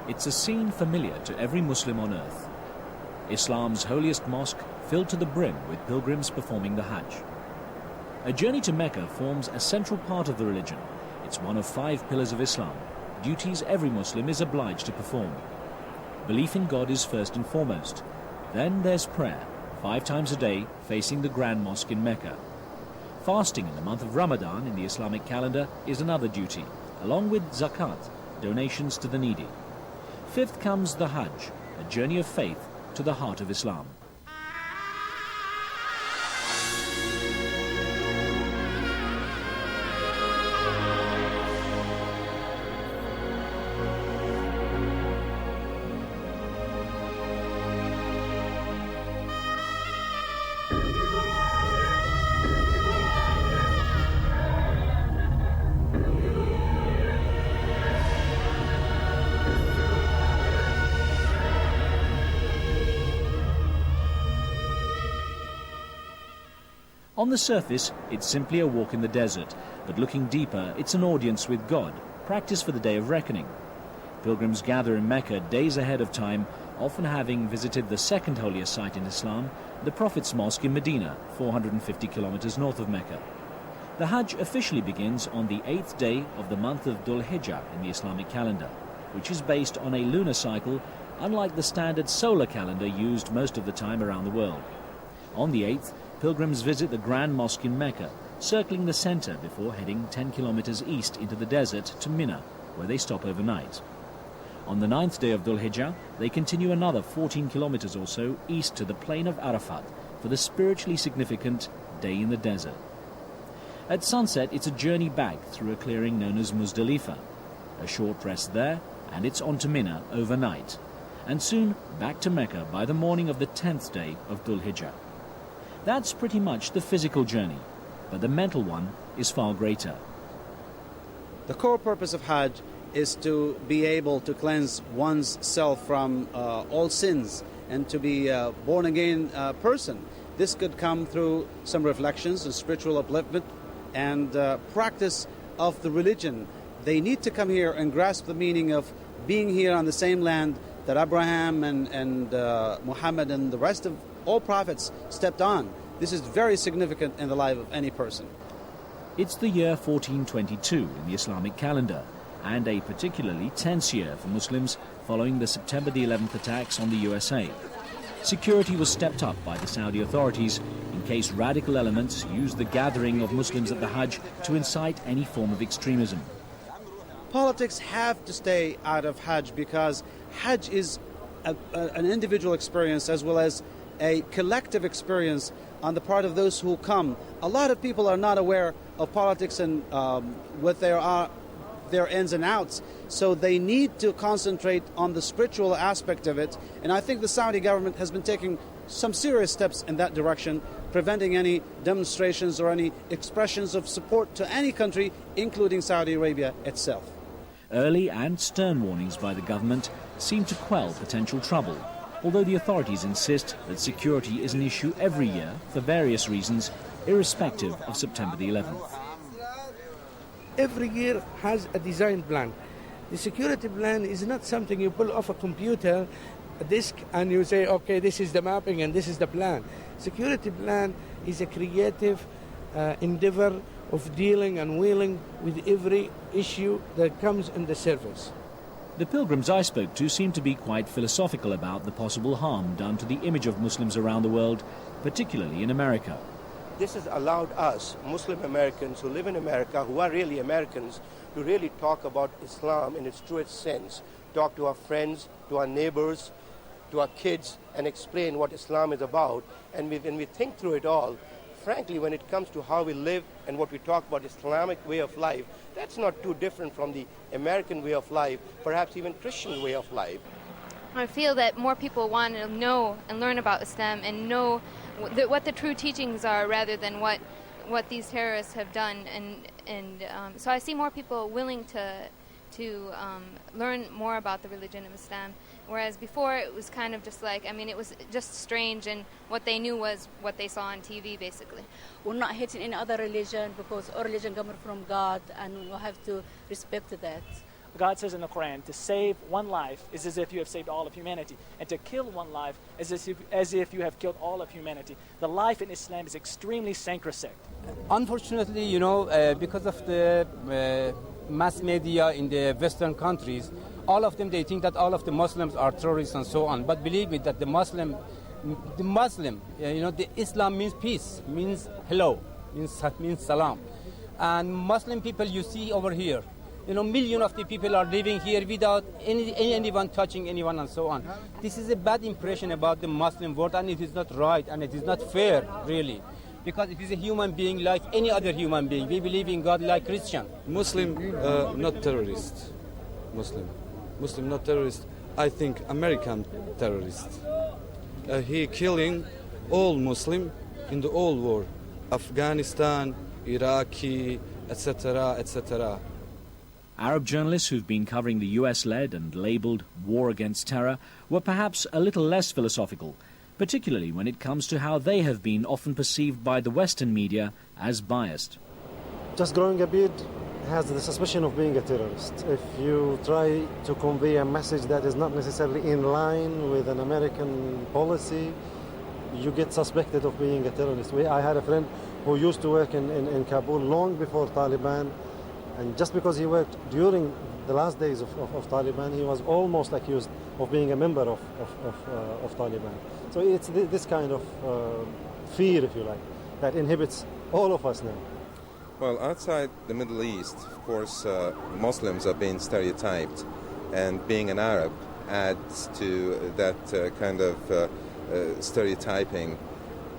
It's a scene familiar to every Muslim on earth. Islam's holiest mosque filled to the brim with pilgrims performing the Hajj. A journey to Mecca forms a central part of the religion. It's one of 5 pillars of Islam, duties every Muslim is obliged to perform. Belief in God is first and foremost. Then there's prayer, 5 times a day, facing the Grand Mosque in Mecca. Fasting in the month of Ramadan in the Islamic calendar is another duty, along with zakat, donations to the needy. 5th comes the Hajj, a journey of faith to the heart of Islam. On the surface, it's simply a walk in the desert, but looking deeper, it's an audience with God, practice for the Day of Reckoning. Pilgrims gather in Mecca days ahead of time, often having visited the second holiest site in Islam, the Prophet's Mosque in Medina, 450 kilometers north of Mecca. The Hajj officially begins on the 8th day of the month of Dhul Hijjah in the Islamic calendar, which is based on a lunar cycle, unlike the standard solar calendar used most of the time around the world. On the 8th, pilgrims visit the Grand Mosque in Mecca, circling the center before heading 10 kilometers east into the desert to Mina, where they stop overnight. On the 9th day of Dhul Hijjah, they continue another 14 kilometers or so east to the plain of Arafat for the spiritually significant Day in the Desert. At sunset, it's a journey back through a clearing known as Muzdalifah. A short rest there, and it's on to Mina overnight. And soon back to Mecca by the morning of the 10th day of Dhul Hijjah. That's pretty much the physical journey, but the mental one is far greater. The core purpose of Hajj is to be able to cleanse one's self from all sins and to be a born-again person. This could come through some reflections and spiritual upliftment and practice of the religion. They need to come here and grasp the meaning of being here on the same land that Abraham and Muhammad and the rest of all prophets stepped on. This is very significant in the life of any person. It's the year 1422 in the Islamic calendar, and a particularly tense year for Muslims following the September the 11th attacks on the USA. Security was stepped up by the Saudi authorities in case radical elements used the gathering of Muslims at the Hajj to incite any form of extremism. Politics have to stay out of Hajj because Hajj is an individual experience as well as a collective experience on the part of those who come. A lot of people are not aware of politics and what their ins and outs, so they need to concentrate on the spiritual aspect of it. And I think the Saudi government has been taking some serious steps in that direction, preventing any demonstrations or any expressions of support to any country, including Saudi Arabia itself. Early and stern warnings by the government seem to quell potential trouble, although the authorities insist that security is an issue every year for various reasons, irrespective of September the 11th. Every year has a design plan. The security plan is not something you pull off a computer, a disk, and you say, okay, this is the mapping and this is the plan. Security plan is a creative endeavor of dealing and wheeling with every issue that comes in the service. The pilgrims I spoke to seemed to be quite philosophical about the possible harm done to the image of Muslims around the world, particularly in America. This has allowed us, Muslim Americans who live in America, who are really Americans, to really talk about Islam in its truest sense, talk to our friends, to our neighbors, to our kids, and explain what Islam is about. And when we think through it all, frankly, when it comes to how we live and what we talk about Islamic way of life, that's not too different from the American way of life, perhaps even Christian way of life. I feel that more people want to know and learn about Islam and know what the true teachings are rather than what these terrorists have done. And so I see more people willing to learn more about the religion of Islam, whereas before it was kind of just like, it was just strange, and what they knew was what they saw on TV, basically. We're not hating any other religion because our religion comes from God, and we have to respect that. God says in the Quran, to save one life is as if you have saved all of humanity, and to kill one life is as if you have killed all of humanity. The life in Islam is extremely sacrosanct. Unfortunately, because of the mass media in the Western countries, all of them, they think that all of the Muslims are terrorists and so on. But believe me that the Islam means peace, means hello, means salam. And Muslim people you see over here, millions of the people are living here without anyone touching anyone and so on. This is a bad impression about the Muslim world, and it is not right and it is not fair, really. Because it is a human being like any other human being. We believe in God like Christian. Muslim, not terrorist. Muslim, not terrorist. I think American terrorist. He killing all Muslim in the whole war. Afghanistan, Iraqi, etc., etc. Arab journalists who've been covering the US-led and labelled war against terror were perhaps a little less philosophical, particularly when it comes to how they have been often perceived by the Western media as biased. Just growing a beard has the suspicion of being a terrorist. If you try to convey a message that is not necessarily in line with an American policy, you get suspected of being a terrorist. I had a friend who used to work in Kabul long before Taliban, and just because he worked during the last days of Taliban, he was almost accused of being a member of Taliban. So it's this kind of fear, if you like, that inhibits all of us now. Well, outside the Middle East, of course, Muslims are being stereotyped, and being an Arab adds to that kind of stereotyping.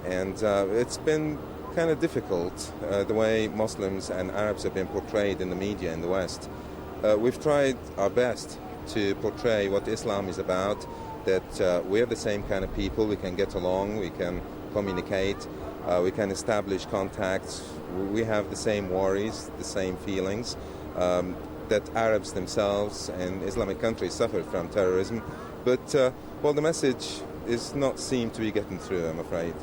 And it's been kind of difficult, the way Muslims and Arabs have been portrayed in the media in the West. We've tried our best to portray what Islam is about, that we're the same kind of people, we can get along, we can communicate, we can establish contacts, we have the same worries, the same feelings, that Arabs themselves and Islamic countries suffer from terrorism. But, the message is not seem to be getting through, I'm afraid.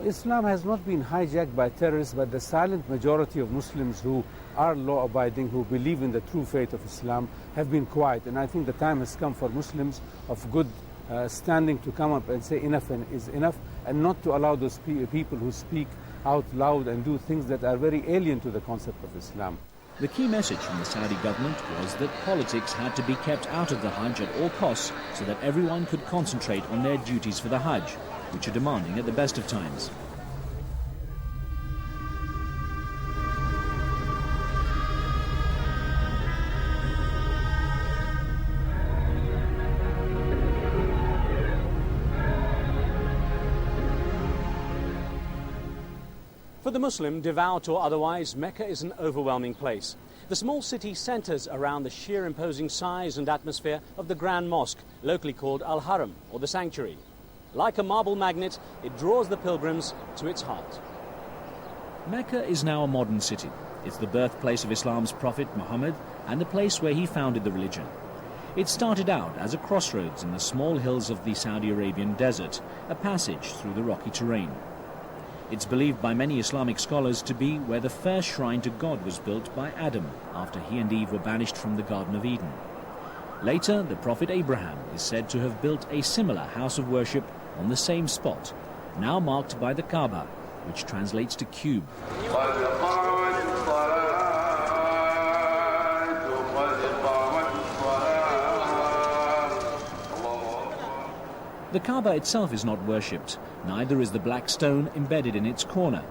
Islam has not been hijacked by terrorists, but the silent majority of Muslims who are law-abiding, who believe in the true faith of Islam, have been quiet. And I think the time has come for Muslims of good standing to come up and say enough is enough, and not to allow those people who speak out loud and do things that are very alien to the concept of Islam. The key message from the Saudi government was that politics had to be kept out of the Hajj at all costs so that everyone could concentrate on their duties for the Hajj, which are demanding at the best of times. For the Muslim, devout or otherwise, Mecca is an overwhelming place. The small city centres around the sheer imposing size and atmosphere of the Grand Mosque, locally called Al-Haram, or the Sanctuary. Like a marble magnet, it draws the pilgrims to its heart. Mecca is now a modern city. It's the birthplace of Islam's prophet Muhammad and the place where he founded the religion. It started out as a crossroads in the small hills of the Saudi Arabian desert, a passage through the rocky terrain. It's believed by many Islamic scholars to be where the first shrine to God was built by Adam after he and Eve were banished from the Garden of Eden. Later, the prophet Abraham is said to have built a similar house of worship on the same spot, now marked by the Kaaba, which translates to cube. The Kaaba itself is not worshipped, neither is the black stone embedded in its corner.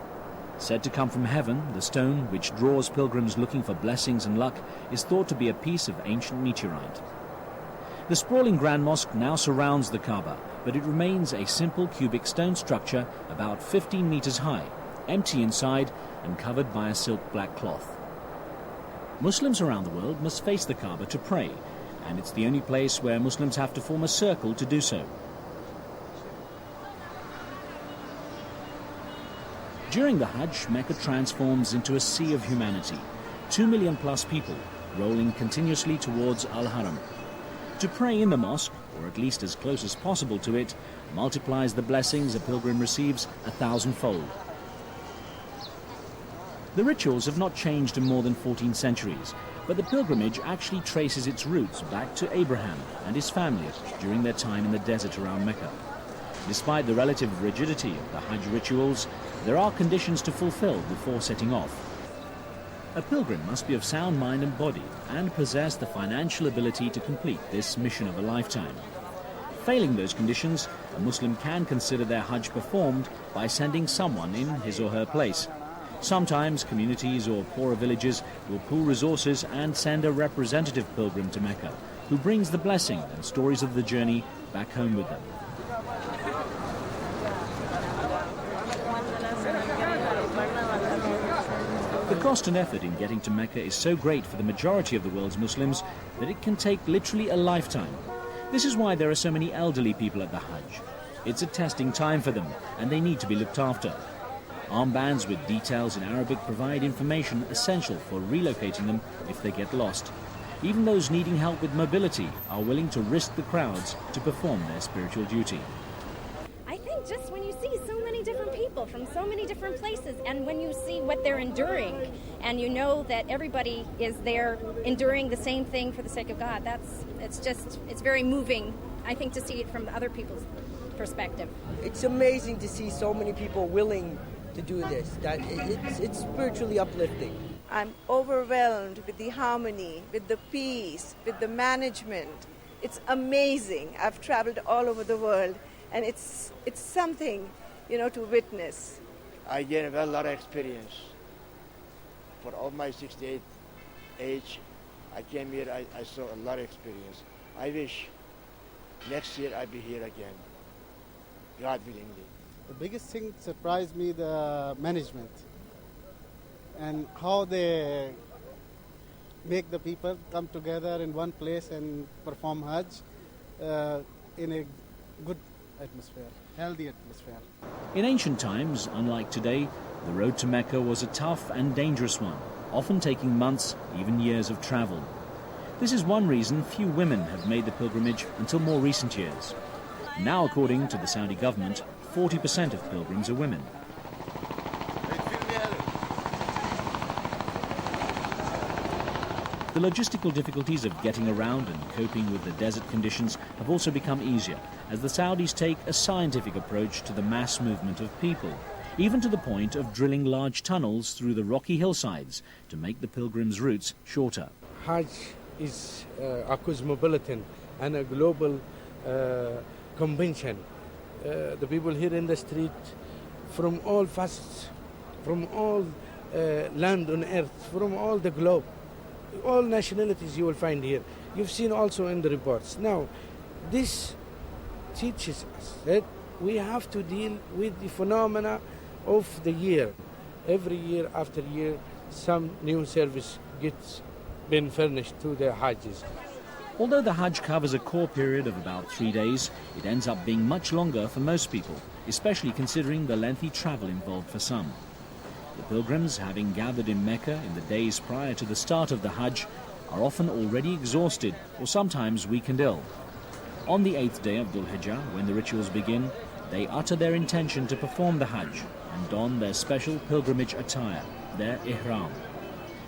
Said to come from heaven, the stone, which draws pilgrims looking for blessings and luck, is thought to be a piece of ancient meteorite. The sprawling Grand Mosque now surrounds the Kaaba, but it remains a simple cubic stone structure about 15 meters high, empty inside and covered by a silk black cloth. Muslims around the world must face the Kaaba to pray, and it's the only place where Muslims have to form a circle to do so. During the Hajj, Mecca transforms into a sea of humanity, 2 million plus people rolling continuously towards Al-Haram. To pray in the mosque, or at least as close as possible to it, multiplies the blessings a pilgrim receives 1,000-fold. The rituals have not changed in more than 14 centuries, but the pilgrimage actually traces its roots back to Abraham and his family during their time in the desert around Mecca. Despite the relative rigidity of the Hajj rituals, there are conditions to fulfill before setting off. A pilgrim must be of sound mind and body and possess the financial ability to complete this mission of a lifetime. Failing those conditions, a Muslim can consider their Hajj performed by sending someone in his or her place. Sometimes communities or poorer villages will pool resources and send a representative pilgrim to Mecca, who brings the blessing and stories of the journey back home with them. The cost and effort in getting to Mecca is so great for the majority of the world's Muslims that it can take literally a lifetime. This is why there are so many elderly people at the Hajj. It's a testing time for them, and they need to be looked after. Armbands with details in Arabic provide information essential for relocating them if they get lost. Even those needing help with mobility are willing to risk the crowds to perform their spiritual duty. I think just when you see so many different people from so many different places, and when you see what they're enduring, and you know that everybody is there enduring the same thing for the sake of God, it's very moving, I think, to see it from other people's perspective. It's amazing to see so many people willing to do this. That it's spiritually uplifting. I'm overwhelmed with the harmony, with the peace, with the management. It's amazing. I've traveled all over the world, and it's something, to witness. I gained a lot of experience. For all my 68 age, I came here, I saw a lot of experience. I wish next year I'd be here again, God willingly. The biggest thing surprised me, the management and how they make the people come together in one place and perform Hajj in a good atmosphere, healthy atmosphere. In ancient times, unlike today, the road to Mecca was a tough and dangerous one, often taking months, even years of travel. This is one reason few women have made the pilgrimage until more recent years. Now, according to the Saudi government, 40% of pilgrims are women. The logistical difficulties of getting around and coping with the desert conditions have also become easier, as the Saudis take a scientific approach to the mass movement of people, even to the point of drilling large tunnels through the rocky hillsides to make the pilgrims' routes shorter. Hajj is a cosmopolitan and a global convention. The people here in the street from all facets, from all land on earth, from all the globe, all nationalities you will find here. You've seen also in the reports. Now, this teaches us that we have to deal with the phenomena of the year. Every year after year, some new service gets been furnished to the Hajjis. Although the Hajj covers a core period of about 3 days, it ends up being much longer for most people, especially considering the lengthy travel involved for some. The pilgrims, having gathered in Mecca in the days prior to the start of the Hajj, are often already exhausted or sometimes weak and ill. On the 8th day of Dhul Hijjah, when the rituals begin, they utter their intention to perform the Hajj and don their special pilgrimage attire, their Ihram.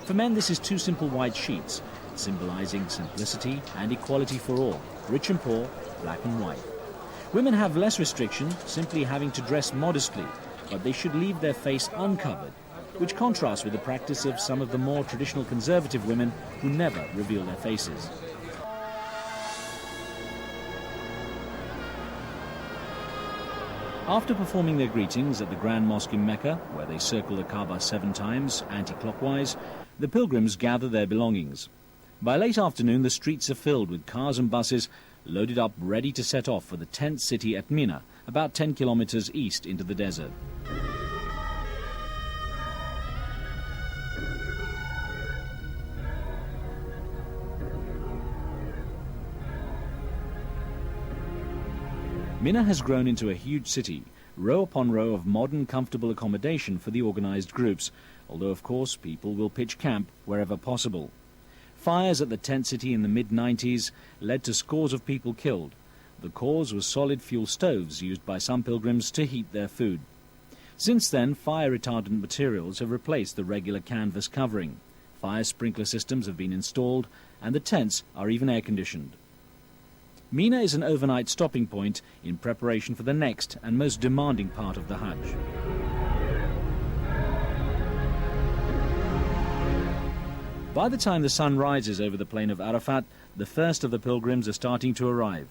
For men, this is 2 simple white sheets, symbolizing simplicity and equality for all, rich and poor, black and white. Women have less restriction, simply having to dress modestly, but they should leave their face uncovered, which contrasts with the practice of some of the more traditional conservative women who never reveal their faces. After performing their greetings at the Grand Mosque in Mecca, where they circle the Kaaba 7 times anti-clockwise, the pilgrims gather their belongings. By late afternoon, the streets are filled with cars and buses loaded up ready to set off for the tent city at Mina, about 10 kilometers east into the desert. Mina has grown into a huge city, row upon row of modern, comfortable accommodation for the organized groups, although of course people will pitch camp wherever possible. Fires at the tent city in the mid-90s led to scores of people killed. The cause was solid fuel stoves used by some pilgrims to heat their food. Since then, fire-retardant materials have replaced the regular canvas covering. Fire sprinkler systems have been installed, and the tents are even air-conditioned. Mina is an overnight stopping point in preparation for the next and most demanding part of the Hajj. By the time the sun rises over the plain of Arafat, the first of the pilgrims are starting to arrive.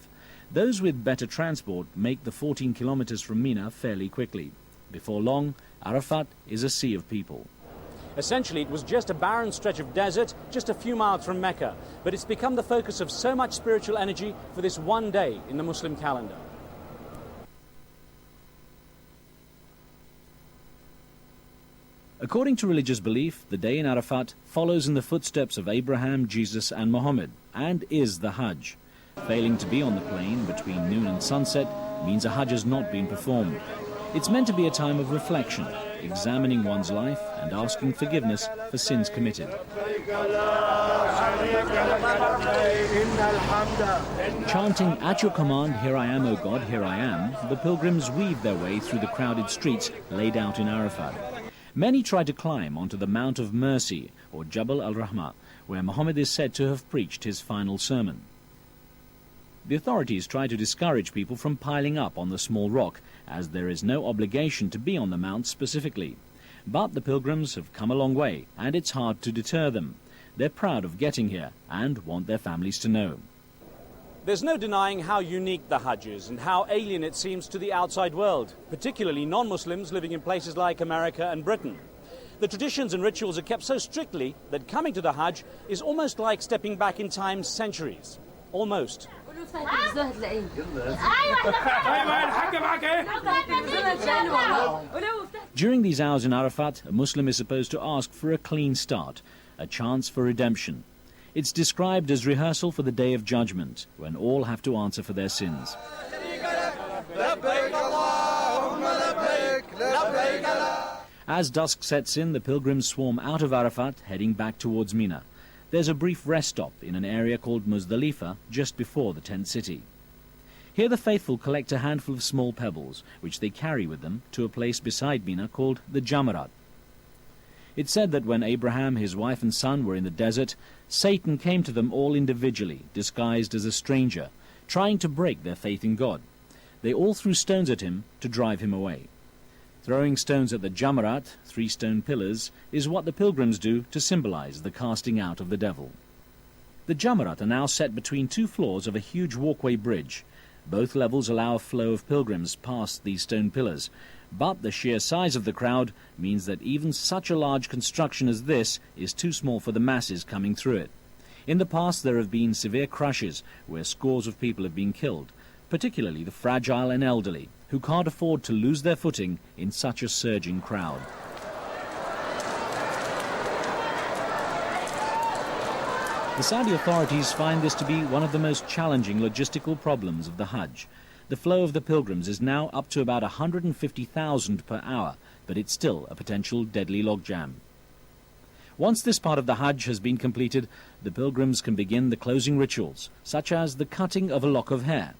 Those with better transport make the 14 kilometers from Mina fairly quickly. Before long, Arafat is a sea of people. Essentially, it was just a barren stretch of desert just a few miles from Mecca, but it's become the focus of so much spiritual energy for this one day in the Muslim calendar. According to religious belief, the day in Arafat follows in the footsteps of Abraham, Jesus and Muhammad, and is the Hajj. Failing to be on the plain between noon and sunset means a Hajj has not been performed. It's meant to be a time of reflection, examining one's life and asking forgiveness for sins committed. Chanting, "At your command, here I am, O God, here I am," the pilgrims weave their way through the crowded streets laid out in Arafat. Many try to climb onto the Mount of Mercy, or Jabal al-Rahmah, where Muhammad is said to have preached his final sermon. The authorities try to discourage people from piling up on the small rock, as there is no obligation to be on the mount specifically. But the pilgrims have come a long way, and it's hard to deter them. They're proud of getting here and want their families to know. There's no denying how unique the Hajj is and how alien it seems to the outside world, particularly non-Muslims living in places like America and Britain. The traditions and rituals are kept so strictly that coming to the Hajj is almost like stepping back in time centuries. Almost. During these hours in Arafat, a Muslim is supposed to ask for a clean start, a chance for redemption. It's described as rehearsal for the Day of Judgment, when all have to answer for their sins. As dusk sets in, the pilgrims swarm out of Arafat, heading back towards Mina. There's a brief rest stop in an area called Muzdalifa, just before the tent city. Here the faithful collect a handful of small pebbles, which they carry with them to a place beside Mina called the Jamarat. It's said that when Abraham, his wife and son were in the desert, Satan came to them all individually, disguised as a stranger, trying to break their faith in God. They all threw stones at him to drive him away. Throwing stones at the Jamarat, 3 stone pillars, is what the pilgrims do to symbolize the casting out of the devil. The Jamarat are now set between 2 floors of a huge walkway bridge. Both levels allow a flow of pilgrims past these stone pillars, but the sheer size of the crowd means that even such a large construction as this is too small for the masses coming through it. In the past there have been severe crashes where scores of people have been killed, particularly the fragile and elderly, who can't afford to lose their footing in such a surging crowd. The Saudi authorities find this to be one of the most challenging logistical problems of the Hajj. The flow of the pilgrims is now up to about 150,000 per hour, but it's still a potential deadly logjam. Once this part of the Hajj has been completed, the pilgrims can begin the closing rituals, such as the cutting of a lock of hair.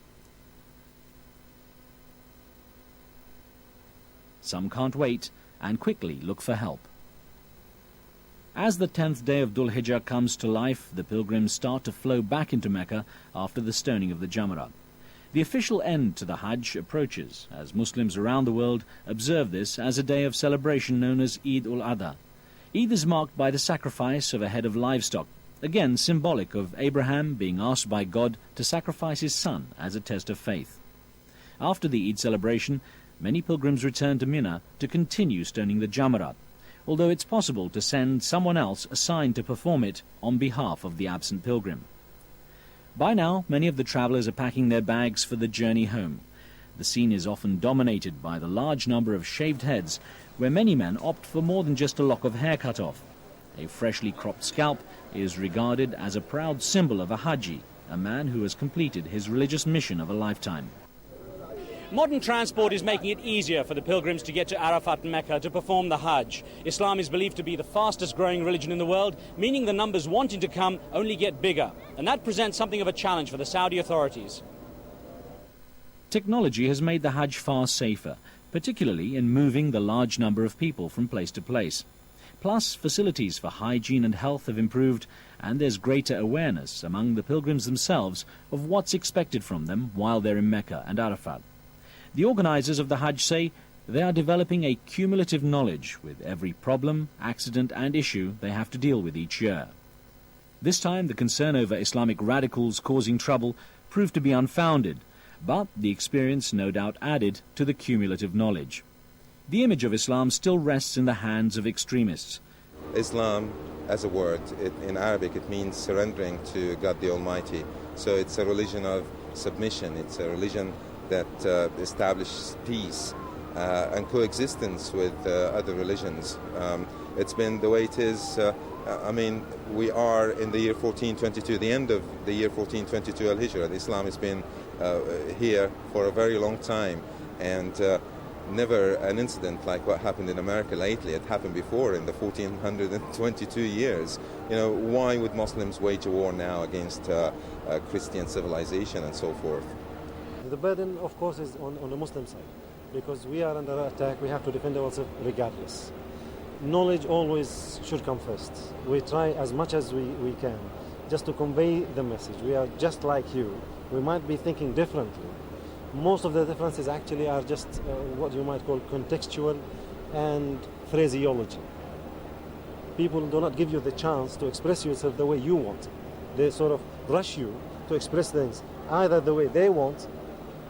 Some can't wait and quickly look for help. As the 10th day of Dhul Hijjah comes to life, the pilgrims start to flow back into Mecca after the stoning of the Jamarat. The official end to the Hajj approaches, as Muslims around the world observe this as a day of celebration known as Eid ul-Adha. Eid is marked by the sacrifice of a head of livestock, again symbolic of Abraham being asked by God to sacrifice his son as a test of faith. After the Eid celebration, many pilgrims return to Mina to continue stoning the Jamarat, although it's possible to send someone else assigned to perform it on behalf of the absent pilgrim. By now, many of the travellers are packing their bags for the journey home. The scene is often dominated by the large number of shaved heads, where many men opt for more than just a lock of hair cut off. A freshly cropped scalp is regarded as a proud symbol of a Haji, a man who has completed his religious mission of a lifetime. Modern transport is making it easier for the pilgrims to get to Arafat and Mecca to perform the Hajj. Islam is believed to be the fastest growing religion in the world, meaning the numbers wanting to come only get bigger. And that presents something of a challenge for the Saudi authorities. Technology has made the Hajj far safer, particularly in moving the large number of people from place to place. Plus, facilities for hygiene and health have improved, and there's greater awareness among the pilgrims themselves of what's expected from them while they're in Mecca and Arafat. The organisers of the Hajj say they are developing a cumulative knowledge with every problem, accident and issue they have to deal with each year. This time, the concern over Islamic radicals causing trouble proved to be unfounded, but the experience no doubt added to the cumulative knowledge. The image of Islam still rests in the hands of extremists. Islam, as a word, in Arabic it means surrendering to God the Almighty. So it's a religion of submission. It's a religion that establishes peace and coexistence with other religions. It's been the way it is. We are in the year 1422, the end of the year 1422 Al-Hijrah. Islam has been here for a very long time, and never an incident like what happened in America lately. It happened before in the 1422 years. Why would Muslims wage a war now against Christian civilization and so forth? The burden, of course, is on the Muslim side, because we are under attack. We have to defend ourselves regardless. Knowledge always should come first. We try as much as we can just to convey the message. We are just like you. We might be thinking differently. Most of the differences actually are just what you might call contextual and phraseology. People do not give you the chance to express yourself the way you want. They sort of rush you to express things either the way they want,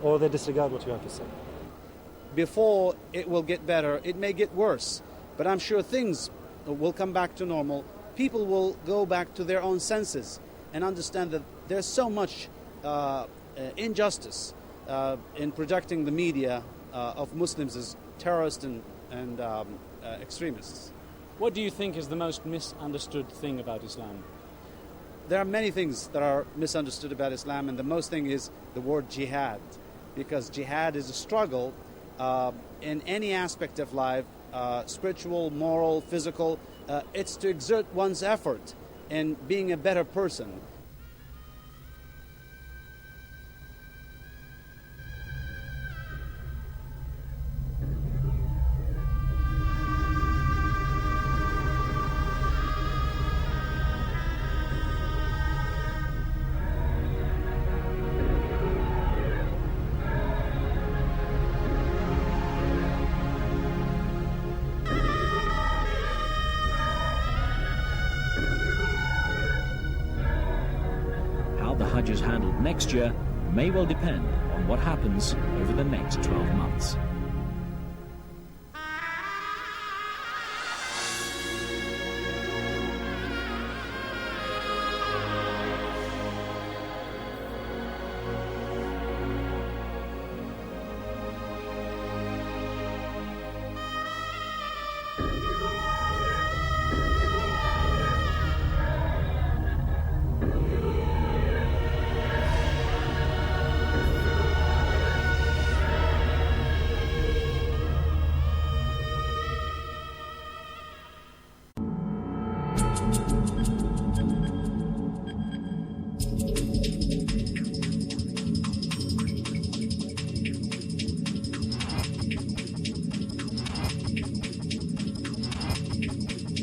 or they disregard what you have to say. Before it will get better, it may get worse. But I'm sure things will come back to normal. People will go back to their own senses and understand that there's so much injustice in projecting the media of Muslims as terrorists and extremists. What do you think is the most misunderstood thing about Islam? There are many things that are misunderstood about Islam, and the most thing is the word jihad, because jihad is a struggle in any aspect of life, spiritual, moral, physical. It's to exert one's effort in being a better person. The Hajj is handled next year may well depend on what happens over the next 12 months.